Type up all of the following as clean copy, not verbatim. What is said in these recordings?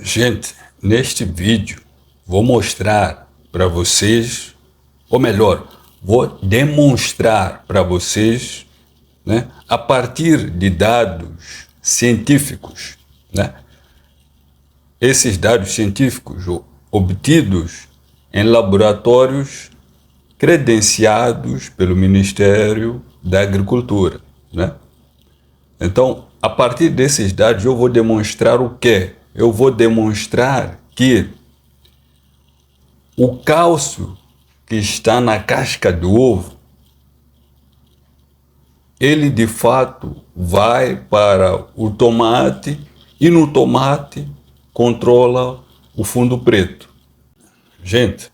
Gente, neste vídeo vou mostrar para vocês, ou melhor, vou demonstrar para vocês, né, a partir de dados científicos, né, esses dados científicos obtidos em laboratórios credenciados pelo Ministério da Agricultura, né? Então, a partir desses dados, eu vou demonstrar o quê? Eu vou demonstrar que o cálcio que está na casca do ovo, ele de fato vai para o tomate e no tomate controla o fundo preto. Gente,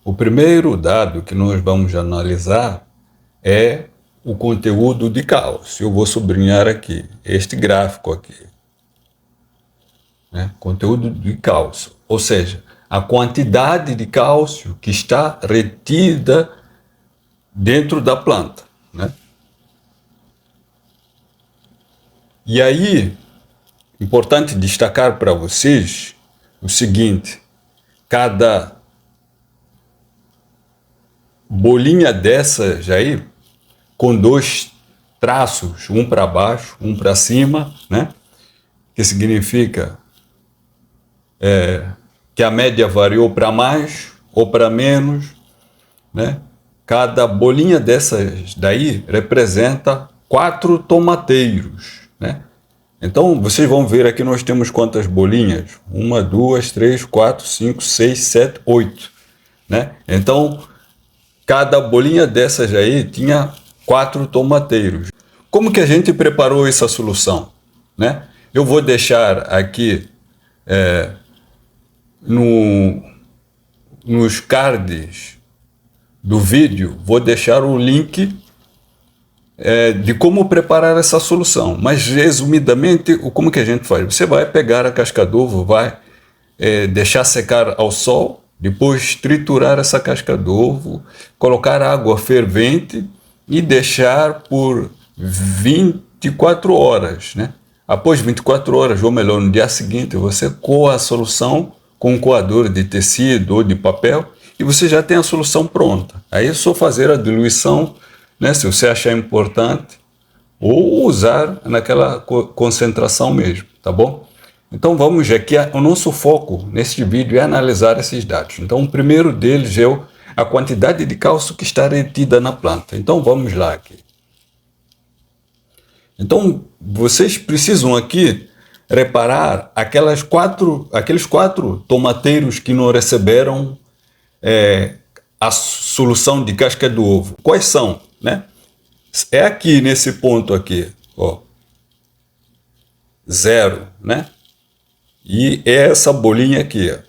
o primeiro dado que nós vamos analisar é o conteúdo de cálcio. Eu vou sublinhar aqui, este gráfico aqui, né? Conteúdo de cálcio, ou seja, a quantidade de cálcio que está retida dentro da planta, né? E aí, importante destacar para vocês o seguinte: cada bolinha dessas aí, com dois traços, um para baixo, um para cima, né? Que significa que a média variou para mais ou para menos, né? Cada bolinha dessas daí representa 4 tomateiros, né? Então, vocês vão ver aqui, nós temos quantas bolinhas? 1, 2, 3, 4, 5, 6, 7, 8, né? Então, cada bolinha dessas aí tinha 4 tomateiros. Como que a gente preparou essa solução, né? Eu vou deixar aqui nos cards do vídeo, vou deixar o link de como preparar essa solução. Mas, resumidamente, como que a gente faz? Você vai pegar a casca do ovo, vai deixar secar ao sol, depois triturar essa casca do ovo, colocar água fervente e deixar por 24 horas, né? Após 24 horas, ou melhor, no dia seguinte, você coa a solução com um coador de tecido ou de papel e você já tem a solução pronta. Aí é só fazer a diluição, né, se você achar importante, ou usar naquela concentração mesmo, tá bom? Então vamos aqui, o nosso foco neste vídeo é analisar esses dados. Então o primeiro deles é a quantidade de cálcio que está retida na planta. Então vamos lá aqui. Então vocês precisam aqui reparar aqueles quatro tomateiros que não receberam a solução de casca do ovo. Quais são, né? É aqui nesse ponto aqui, ó, 0, né? E é essa bolinha aqui, ó.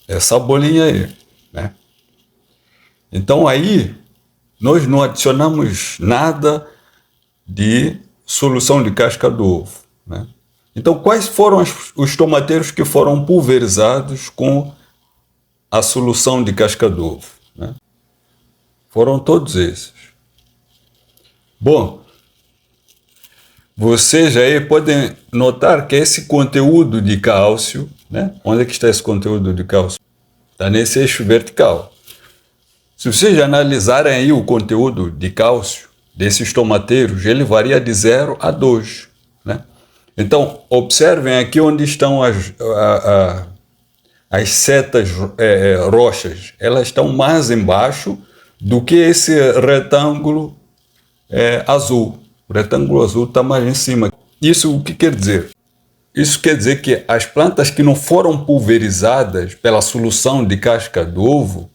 Essa bolinha aí, né? Então aí nós não adicionamos nada de solução de casca do ovo, né? Então quais foram os tomateiros que foram pulverizados com a solução de casca do ovo, né? Foram todos esses. Bom, vocês aí podem notar que esse conteúdo de cálcio, né? Onde é que está esse conteúdo de cálcio? Está nesse eixo vertical. Se vocês analisarem aí o conteúdo de cálcio desses tomateiros, ele varia de 0 a 2, né? Então, observem aqui onde estão as setas roxas. Elas estão mais embaixo do que esse retângulo azul. O retângulo azul está mais em cima. Isso o que quer dizer? Isso quer dizer que as plantas que não foram pulverizadas pela solução de casca do ovo,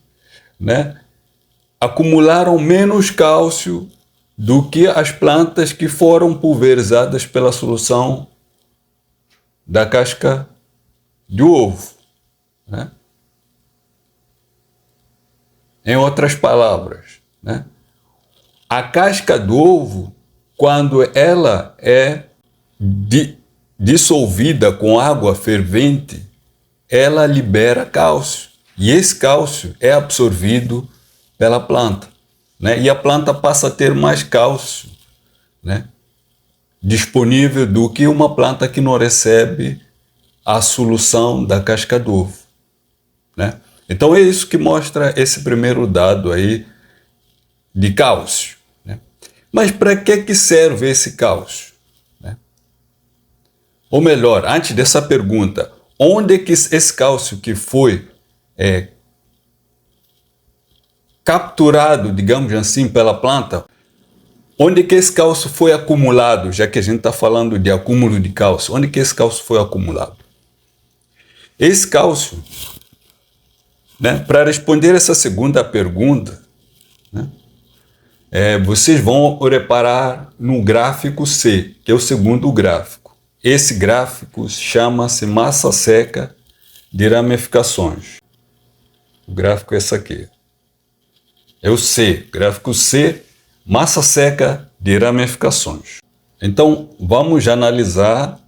né, acumularam menos cálcio do que as plantas que foram pulverizadas pela solução da casca de ovo, né? Em outras palavras, né, a casca do ovo, quando ela é dissolvida com água fervente, ela libera cálcio. E esse cálcio é absorvido pela planta, né? E a planta passa a ter mais cálcio, né, disponível do que uma planta que não recebe a solução da casca do ovo, né? Então é isso que mostra esse primeiro dado aí de cálcio, né? Mas para que serve esse cálcio, né? Ou melhor, antes dessa pergunta, onde é que esse cálcio que foi capturado, digamos assim, pela planta, onde que esse cálcio foi acumulado, já que a gente está falando de acúmulo de cálcio, onde que esse cálcio foi acumulado? Esse cálcio, né, para responder essa segunda pergunta, né, vocês vão reparar no gráfico C, que é o segundo gráfico. Esse gráfico chama-se massa seca de ramificações. O gráfico é esse aqui. É o C, gráfico C, massa seca de ramificações. Então, vamos analisar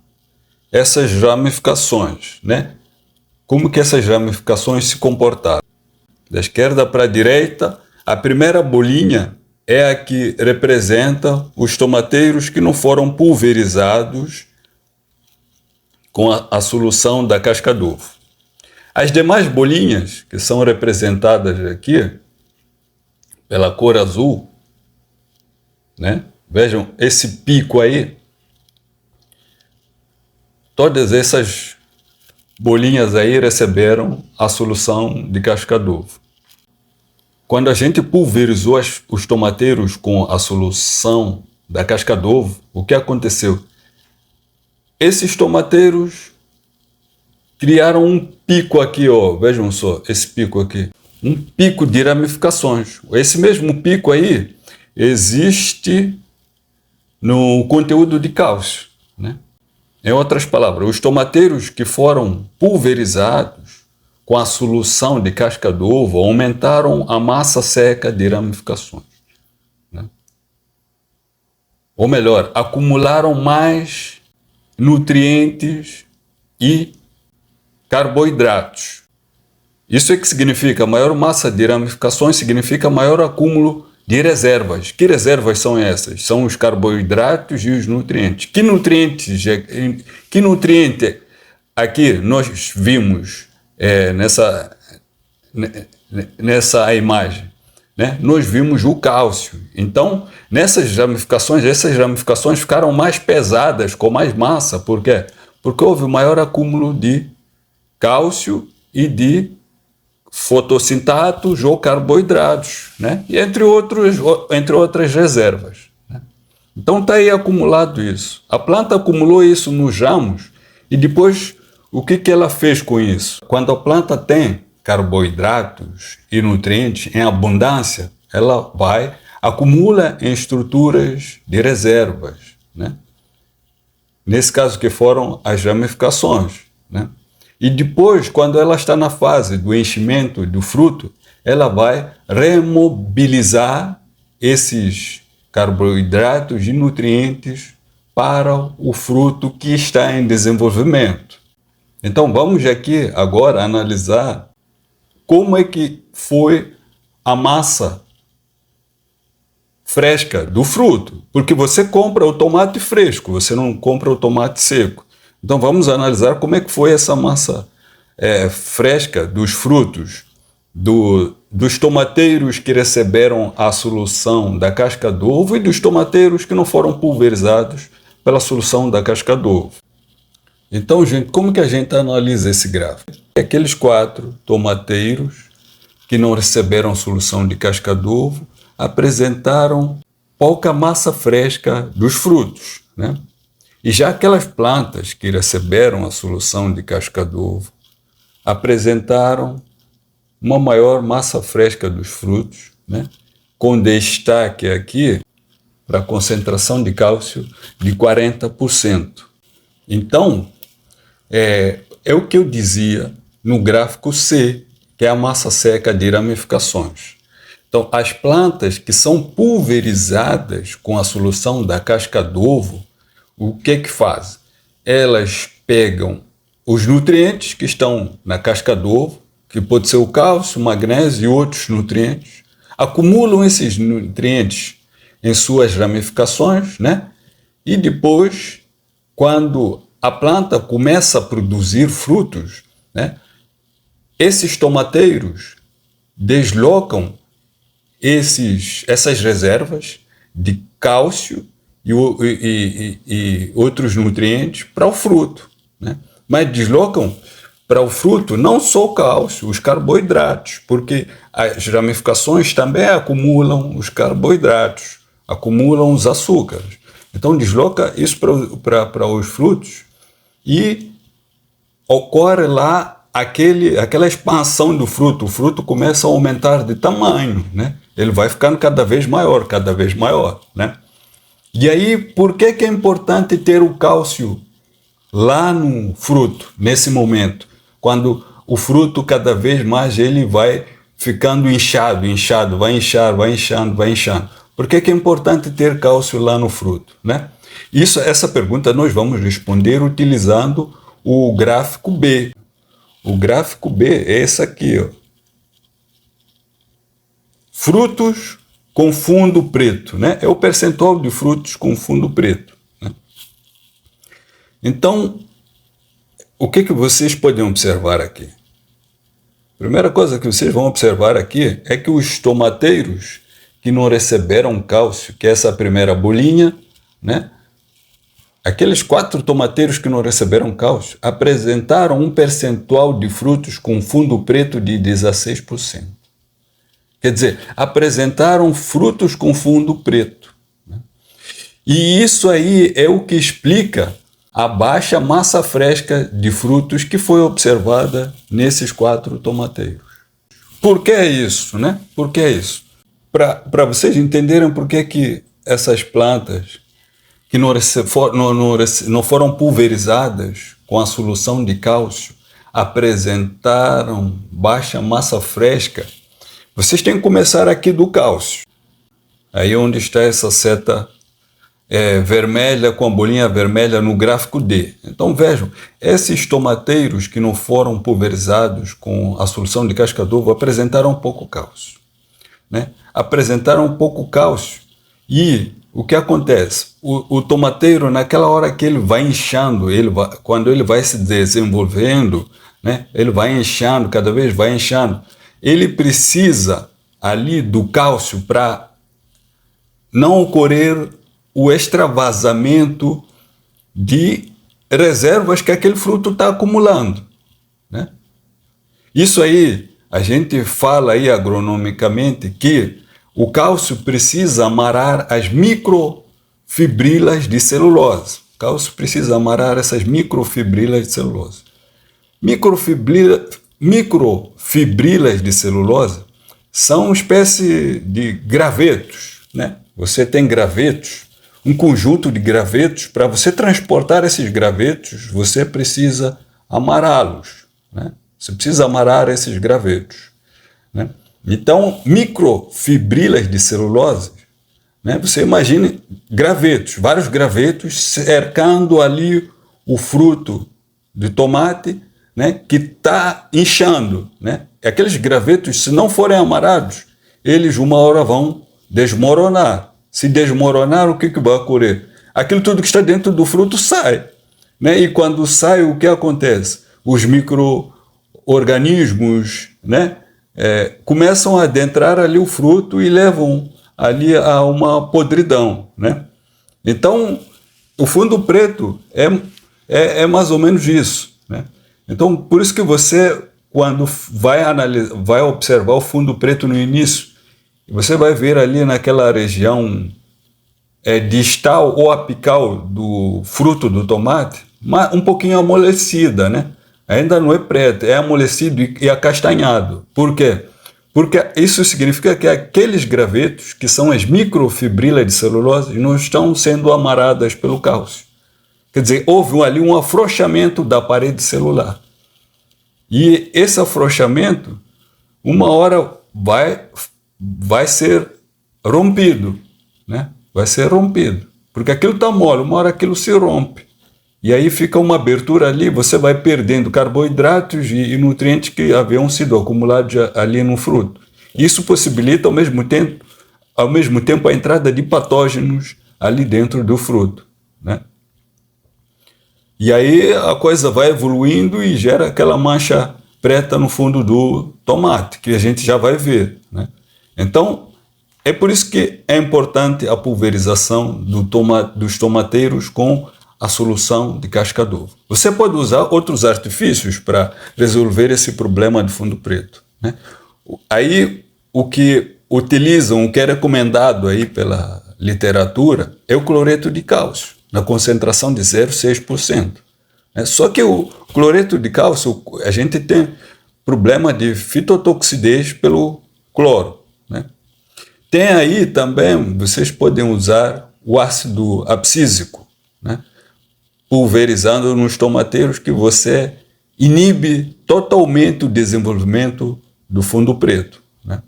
essas ramificações, né? Como que essas ramificações se comportaram. Da esquerda para a direita, a primeira bolinha é a que representa os tomateiros que não foram pulverizados com a solução da casca do ovo. As demais bolinhas, que são representadas aqui pela cor azul, né? Vejam esse pico aí. Todas essas bolinhas aí receberam a solução de casca do ovo. Quando a gente pulverizou os tomateiros com a solução da casca do ovo, o que aconteceu? Esses tomateiros criaram um pico aqui, ó. Vejam só, esse pico aqui. Um pico de ramificações. Esse mesmo pico aí existe no conteúdo de cálcio, né? Em outras palavras, os tomateiros que foram pulverizados com a solução de casca do ovo aumentaram a massa seca de ramificações, né? Ou melhor, acumularam mais nutrientes e carboidratos. Isso é que significa maior massa de ramificações, significa maior acúmulo de reservas. Que reservas são essas? São os carboidratos e os nutrientes. Que nutriente aqui nós vimos nessa imagem, né? Nós vimos o cálcio. Então, essas ramificações ficaram mais pesadas, com mais massa. Por quê? Porque houve maior acúmulo de cálcio e de fotossintatos ou carboidratos, né? E entre outras reservas, né? Então está aí acumulado isso. A planta acumulou isso nos ramos e depois o que ela fez com isso? Quando a planta tem carboidratos e nutrientes em abundância, ela acumula em estruturas de reservas, né? Nesse caso que foram as ramificações, né? E depois, quando ela está na fase do enchimento do fruto, ela vai remobilizar esses carboidratos e nutrientes para o fruto que está em desenvolvimento. Então vamos aqui agora analisar como é que foi a massa fresca do fruto, porque você compra o tomate fresco, você não compra o tomate seco. Então vamos analisar como é que foi essa massa fresca dos frutos, dos tomateiros que receberam a solução da casca do ovo e dos tomateiros que não foram pulverizados pela solução da casca do ovo. Então, gente, como que a gente analisa esse gráfico? Aqueles 4 tomateiros que não receberam solução de casca do ovo apresentaram pouca massa fresca dos frutos, né? E já aquelas plantas que receberam a solução de casca do ovo apresentaram uma maior massa fresca dos frutos, né? Com destaque aqui para a concentração de cálcio de 40%. Então, é o que eu dizia no gráfico C, que é a massa seca de ramificações. Então, as plantas que são pulverizadas com a solução da casca do ovo, o que fazem? Elas pegam os nutrientes que estão na casca do ovo, que pode ser o cálcio, o magnésio e outros nutrientes, acumulam esses nutrientes em suas ramificações, né? E depois, quando a planta começa a produzir frutos, né, esses tomateiros deslocam essas reservas de cálcio e outros nutrientes para o fruto, né? Mas deslocam para o fruto não só o cálcio, os carboidratos, porque as ramificações também acumulam os carboidratos, acumulam os açúcares. Então desloca isso para os frutos e ocorre lá aquela expansão do fruto. O fruto começa a aumentar de tamanho, né? Ele vai ficando cada vez maior, né? E aí, por que é importante ter o cálcio lá no fruto, nesse momento? Quando o fruto cada vez mais ele vai ficando inchado, vai inchando. Por que é importante ter cálcio lá no fruto, né? Essa pergunta nós vamos responder utilizando o gráfico B. O gráfico B é esse aqui, ó. Frutos com fundo preto, né? É o percentual de frutos com fundo preto, né? Então, o que vocês podem observar aqui? A primeira coisa que vocês vão observar aqui é que os tomateiros que não receberam cálcio, que é essa primeira bolinha, né? Aqueles 4 tomateiros que não receberam cálcio apresentaram um percentual de frutos com fundo preto de 16%. Quer dizer, apresentaram frutos com fundo preto, né? E isso aí é o que explica a baixa massa fresca de frutos que foi observada nesses 4 tomateiros. Por que isso, né? Por que isso? Para vocês entenderem por que essas plantas que não foram pulverizadas com a solução de cálcio apresentaram baixa massa fresca, vocês têm que começar aqui do cálcio. Aí onde está essa seta vermelha com a bolinha vermelha no gráfico D. Então vejam, esses tomateiros que não foram pulverizados com a solução de casca d'uva apresentaram pouco cálcio, né? Apresentaram pouco cálcio e o que acontece? O tomateiro, naquela hora que ele vai inchando, quando ele vai se desenvolvendo, né? Ele vai inchando, cada vez vai inchando. Ele precisa ali do cálcio para não ocorrer o extravasamento de reservas que aquele fruto está acumulando, né? Isso aí, a gente fala aí agronomicamente que o cálcio precisa amarar as microfibrilas de celulose. O cálcio precisa amarar essas microfibrilas de celulose. Microfibrilas de celulose são uma espécie de gravetos, né? Você tem gravetos, um conjunto de gravetos. Para você transportar esses gravetos, você precisa amará-los, né? Você precisa amarrar esses gravetos, né? Então, microfibrilas de celulose, né? Você imagine gravetos, vários gravetos cercando ali o fruto de tomate, né? Que está inchando, né? Aqueles gravetos, se não forem amarrados, eles uma hora vão desmoronar. Se desmoronar, o que vai ocorrer? Aquilo tudo que está dentro do fruto sai, né? E quando sai, o que acontece? Os micro-organismos, né? Começam a adentrar ali o fruto e levam ali a uma podridão, né? Então, o fundo preto é mais ou menos isso, né? Então, por isso que você, quando vai observar o fundo preto no início, você vai ver ali naquela região distal ou apical do fruto do tomate, um pouquinho amolecida, né? Ainda não é preto, é amolecido e acastanhado. Por quê? Porque isso significa que aqueles gravetos, que são as microfibrilas de celulose, não estão sendo amaradas pelo cálcio. Quer dizer, houve ali um afrouxamento da parede celular. E esse afrouxamento, uma hora vai ser rompido, né? Vai ser rompido. Porque aquilo está mole, uma hora aquilo se rompe. E aí fica uma abertura ali, você vai perdendo carboidratos e nutrientes que haviam sido acumulados ali no fruto. Isso possibilita, ao mesmo tempo, a entrada de patógenos ali dentro do fruto, né? E aí a coisa vai evoluindo e gera aquela mancha preta no fundo do tomate, que a gente já vai ver, né? Então, é por isso que é importante a pulverização dos tomateiros com a solução de casca-d'uva. Você pode usar outros artifícios para resolver esse problema de fundo preto, né? Aí, o que utilizam, o que é recomendado aí pela literatura, é o cloreto de cálcio, na concentração de 0,6%. Só que o cloreto de cálcio, a gente tem problema de fitotoxidez pelo cloro, né? Tem aí também, vocês podem usar o ácido abscísico, né? Pulverizando nos tomateiros, que você inibe totalmente o desenvolvimento do fundo preto, né?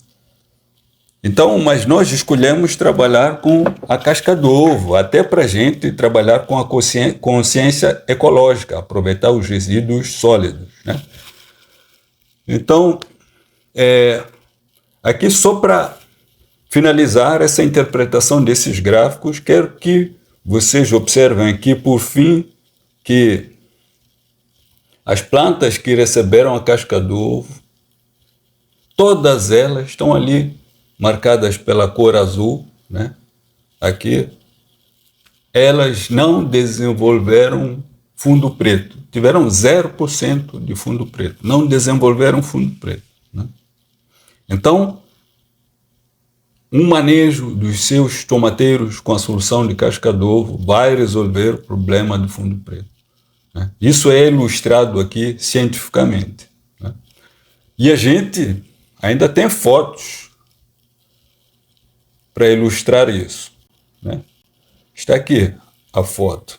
Então, mas nós escolhemos trabalhar com a casca do ovo, até para a gente trabalhar com a consciência ecológica, aproveitar os resíduos sólidos, né? Então, aqui só para finalizar essa interpretação desses gráficos, quero que vocês observem aqui, por fim, que as plantas que receberam a casca do ovo, todas elas estão ali marcadas pela cor azul, né? Aqui, elas não desenvolveram fundo preto, tiveram 0% de fundo preto, não desenvolveram fundo preto, né? Então, um manejo dos seus tomateiros com a solução de casca do ovo vai resolver o problema de fundo preto, né? Isso é ilustrado aqui cientificamente, né? E a gente ainda tem fotos para ilustrar isso, né? Está aqui a foto.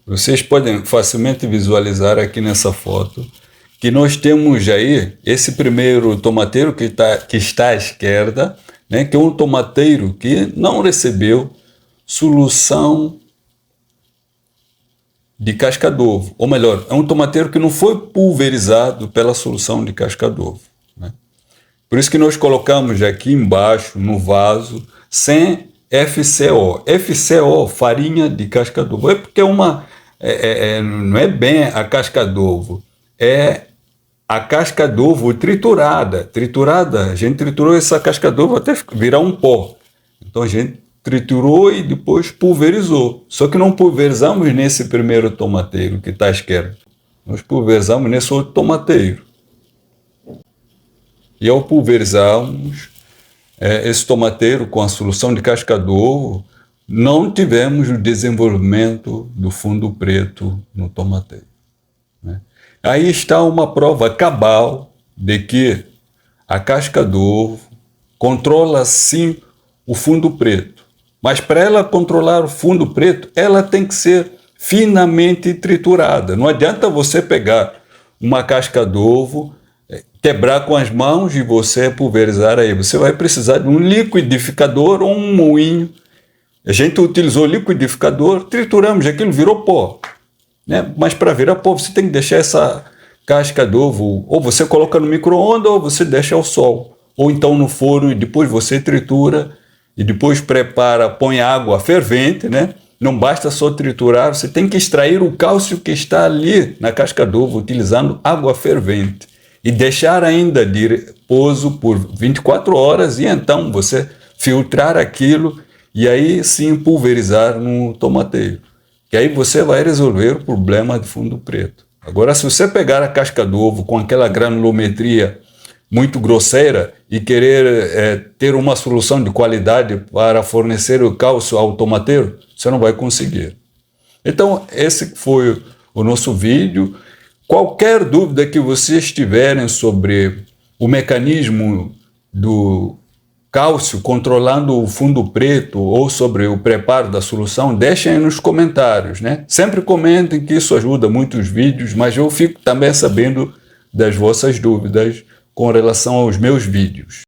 Vocês podem facilmente visualizar aqui nessa foto que nós temos aí esse primeiro tomateiro que está à esquerda, né, que é um tomateiro que não recebeu solução de casca do ovo, ou melhor, é um tomateiro que não foi pulverizado pela solução de casca do ovo, né? Por isso que nós colocamos aqui embaixo, no vaso, sem FCO. FCO, farinha de casca do ovo. É porque não é bem a casca do ovo, é a casca do ovo triturada. Triturada, a gente triturou essa casca do ovo até virar um pó. Então a gente triturou e depois pulverizou. Só que não pulverizamos nesse primeiro tomateiro que está à esquerda. Nós pulverizamos nesse outro tomateiro. E ao pulverizarmos esse tomateiro com a solução de casca do ovo, não tivemos o desenvolvimento do fundo preto no tomateiro, né? Aí está uma prova cabal de que a casca do ovo controla sim o fundo preto. Mas para ela controlar o fundo preto, ela tem que ser finamente triturada. Não adianta você pegar uma casca do ovo, quebrar com as mãos e você pulverizar aí. Você vai precisar de um liquidificador ou um moinho. A gente utilizou liquidificador, trituramos, aquilo virou pó, né? Mas para virar pó você tem que deixar essa casca do ovo, ou você coloca no micro-ondas ou você deixa ao sol, ou então no forno e depois você tritura e depois prepara, põe água fervente, né? Não basta só triturar, você tem que extrair o cálcio que está ali na casca do ovo utilizando água fervente. E deixar ainda de repouso por 24 horas e então você filtrar aquilo e aí sim pulverizar no tomateiro. Que aí você vai resolver o problema de fundo preto. Agora, se você pegar a casca do ovo com aquela granulometria muito grosseira e querer ter uma solução de qualidade para fornecer o cálcio ao tomateiro, você não vai conseguir. Então, esse foi o nosso vídeo. Qualquer dúvida que vocês tiverem sobre o mecanismo do cálcio controlando o fundo preto ou sobre o preparo da solução, deixem aí nos comentários, né? Sempre comentem que isso ajuda muito os vídeos, mas eu fico também sabendo das vossas dúvidas com relação aos meus vídeos.